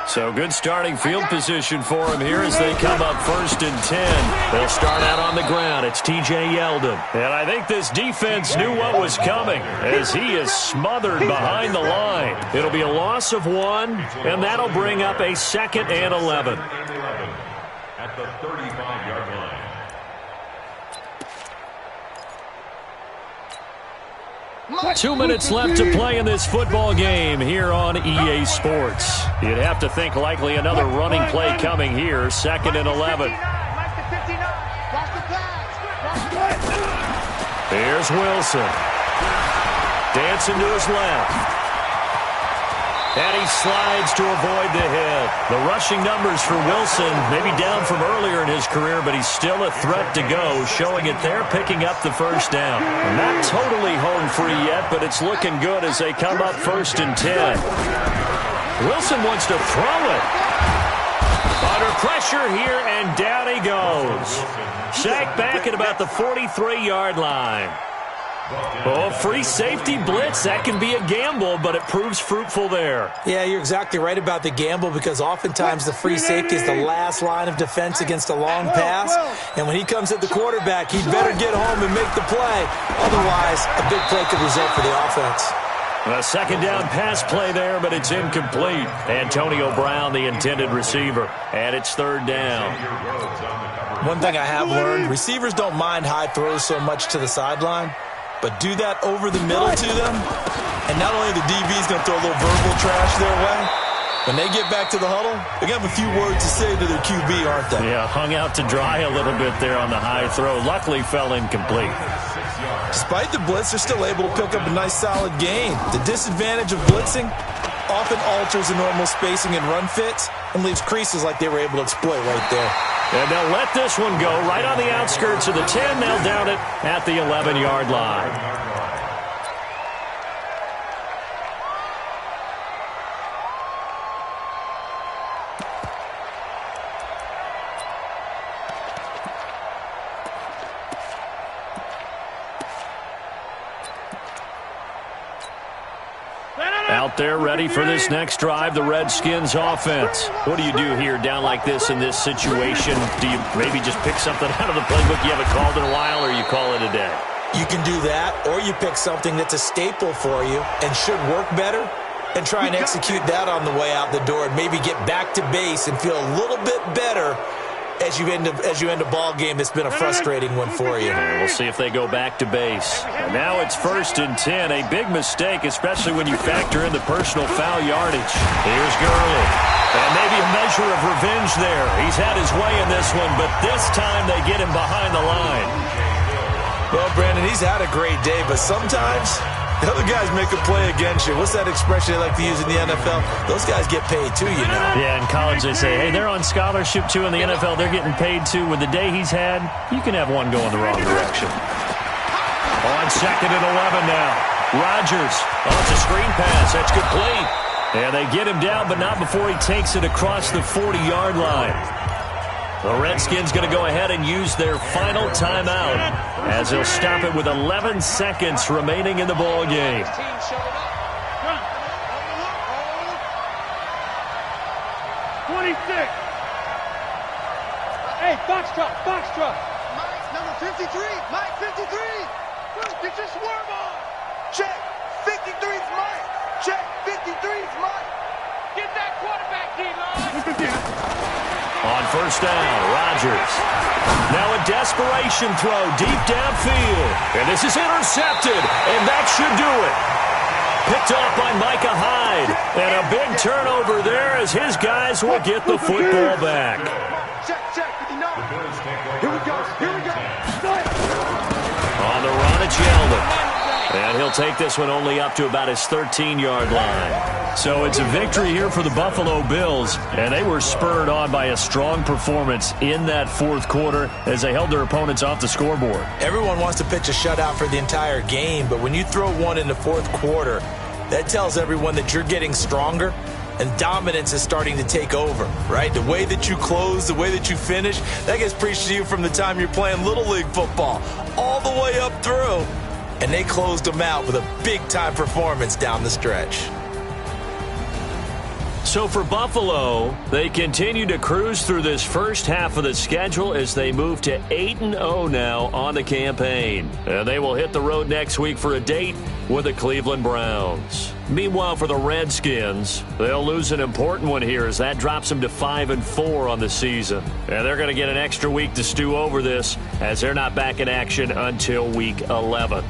So good starting field position for him here as they come up 1st and 10. They'll start out on the ground. It's T.J. Yeldon. And I think this defense knew what was coming as he is smothered behind the line. It'll be a loss of 1, and that'll bring up a 2nd and 11. At the 35-yard line. 2 minutes left to play in this football game here on EA Sports. You'd have to think likely another running play coming here, 2nd and 11. Here's Wilson. Dancing to his left. And he slides to avoid the hit. The rushing numbers for Wilson, maybe down from earlier in his career, but he's still a threat to go, showing it there, picking up the first down. Not totally home free yet, but it's looking good as they come up 1st and 10. Wilson wants to throw it. Under pressure here, and down he goes. Sacked back at about the 43-yard line. Oh, free safety blitz. That can be a gamble, but it proves fruitful there. Yeah, you're exactly right about the gamble because oftentimes the free safety is the last line of defense against a long pass. And when he comes at the quarterback, he'd better get home and make the play. Otherwise, a big play could result for the offense. A second down pass play there, but it's incomplete. Antonio Brown, the intended receiver. And it's 3rd down. One thing I have learned, receivers don't mind high throws so much to the sideline. But do that over the middle to them, and not only the DB's going to throw a little verbal trash their way, when they get back to the huddle, they're going to have a few words to say to their QB, aren't they? Yeah, hung out to dry a little bit there on the high throw. Luckily fell incomplete. Despite the blitz, they're still able to pick up a nice solid gain. The disadvantage of blitzing often alters the normal spacing and run fits and leaves creases like they were able to exploit right there. And they'll let this one go right on the outskirts of the 10. They'll down it at the 11-yard line. Out there ready for this next drive, the Redskins offense. What do you do here down like this in this situation? Do you maybe just pick something out of the playbook you haven't called in a while, or you call it a day? You can do that, or you pick something that's a staple for you and should work better and try and execute that on the way out the door and maybe get back to base and feel a little bit better as you end a ball game that's been a frustrating one for you. We'll see if they go back to base. And now it's 1st and 10. A big mistake, especially when you factor in the personal foul yardage. Here's Gurley. And maybe a measure of revenge there. He's had his way in this one, but this time they get him behind the line. Well, Brandon, he's had a great day, but sometimes the other guys make a play against you. What's that expression they like to use in the NFL? Those guys get paid too, you know. Yeah, in college they say, hey, they're on scholarship too. In the NFL, they're getting paid too. With the day he's had, you can have one going the wrong direction. On 2nd and 11 now. Rodgers, it's a screen pass. That's complete. And they get him down, but not before he takes it across the 40-yard line. The Redskins going to go ahead and use their final timeout as they'll stop it with 11 seconds remaining in the ball game. 26. Hey, box truck. Mike, number 53. Mike, 53. Get your swerve on. Check. 53's Mike. Check. 53's Mike. Get that quarterback, D-line. On 1st down, Rodgers. Now a desperation throw deep downfield. And this is intercepted, and that should do it. Picked off by Micah Hyde. And a big turnover there as his guys will get the football back. Check, 59. Here we go. On the run, it's Yeldon. And he'll take this one only up to about his 13-yard line. So it's a victory here for the Buffalo Bills, and they were spurred on by a strong performance in that 4th quarter as they held their opponents off the scoreboard. Everyone wants to pitch a shutout for the entire game, but when you throw one in the 4th quarter, that tells everyone that you're getting stronger and dominance is starting to take over, right? The way that you close, the way that you finish, that gets preached to you from the time you're playing Little League football all the way up through. And they closed them out with a big-time performance down the stretch. So for Buffalo, they continue to cruise through this first half of the schedule as they move to 8-0 now on the campaign. And they will hit the road next week for a date with the Cleveland Browns. Meanwhile, for the Redskins, they'll lose an important one here as that drops them to 5-4 on the season. And they're going to get an extra week to stew over this as they're not back in action until week 11.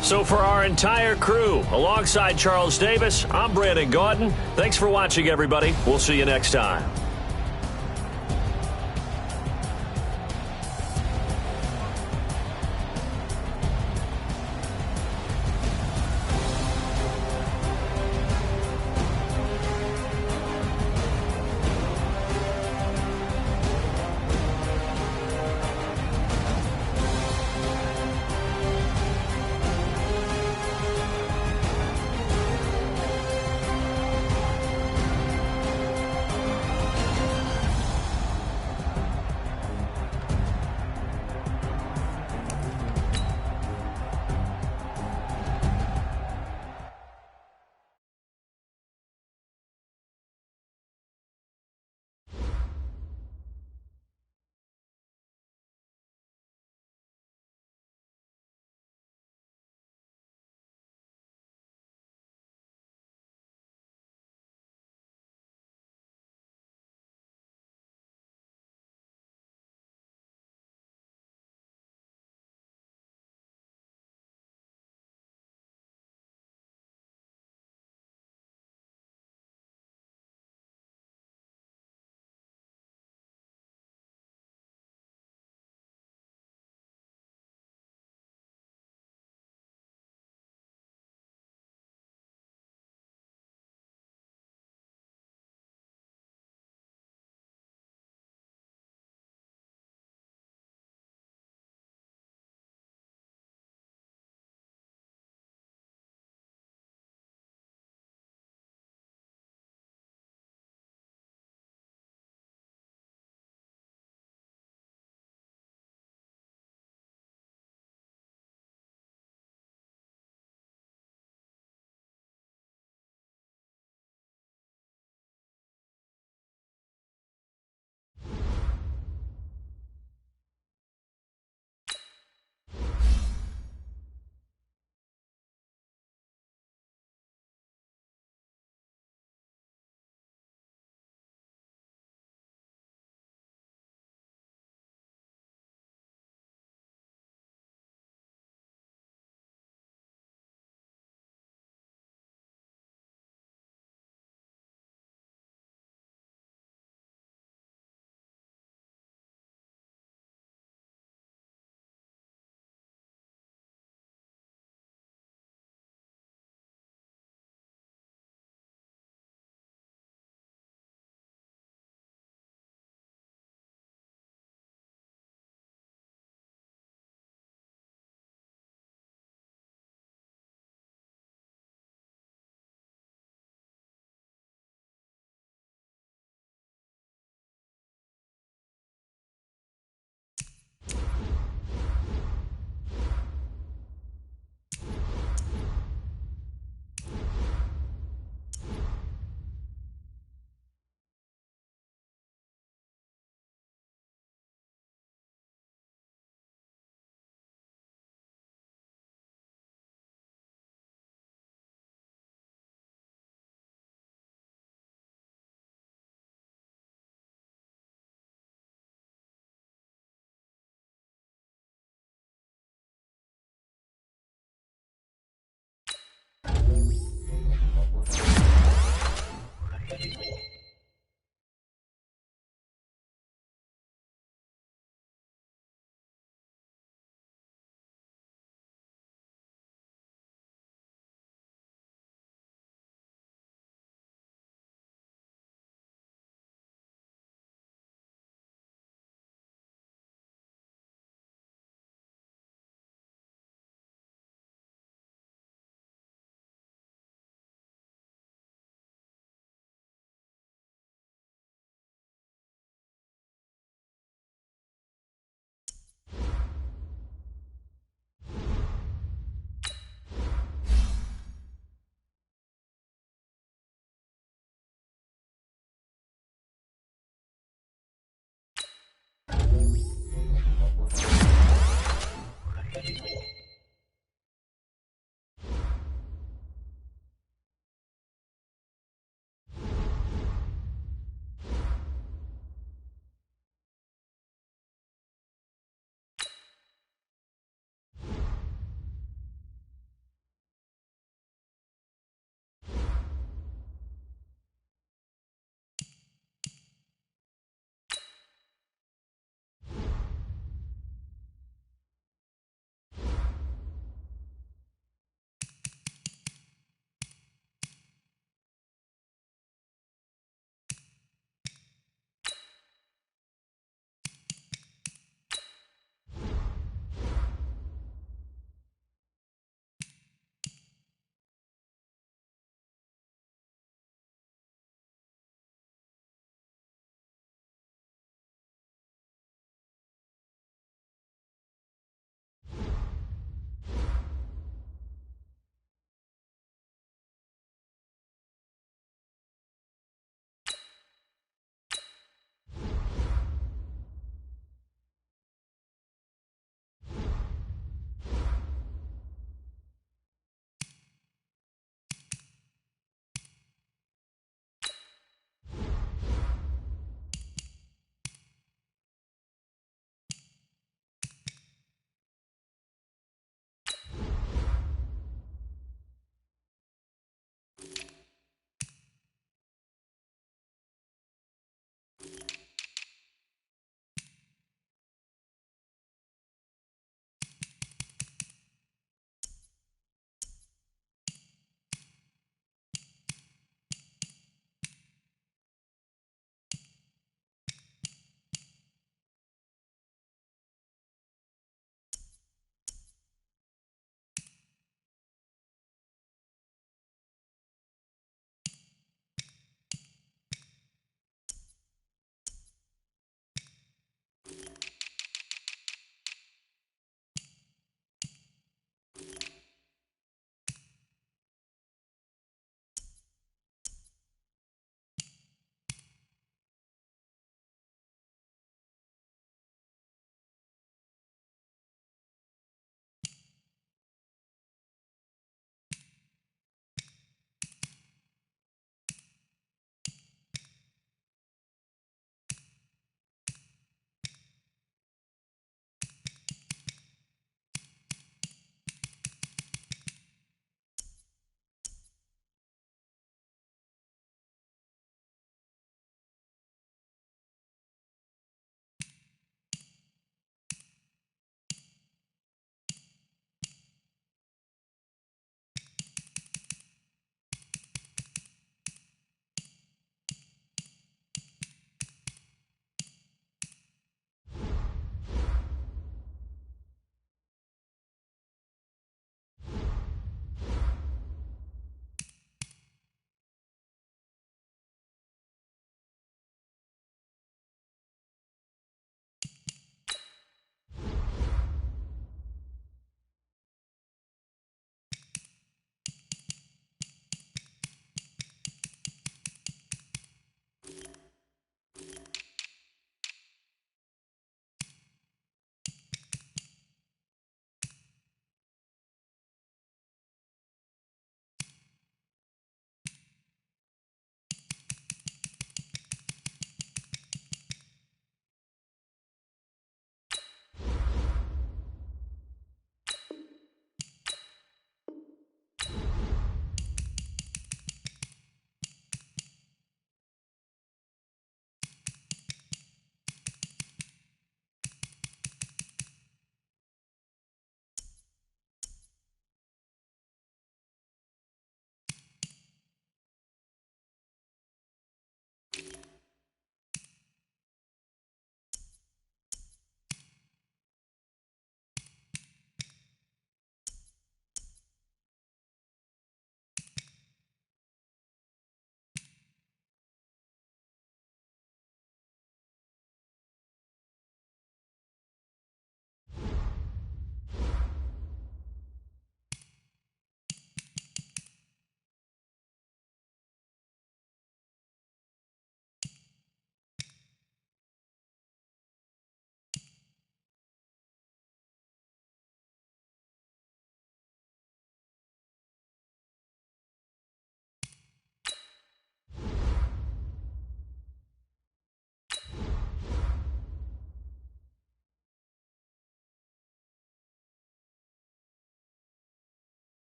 So for our entire crew, alongside Charles Davis, I'm Brandon Gaudin. Thanks for watching, everybody. We'll see you next time.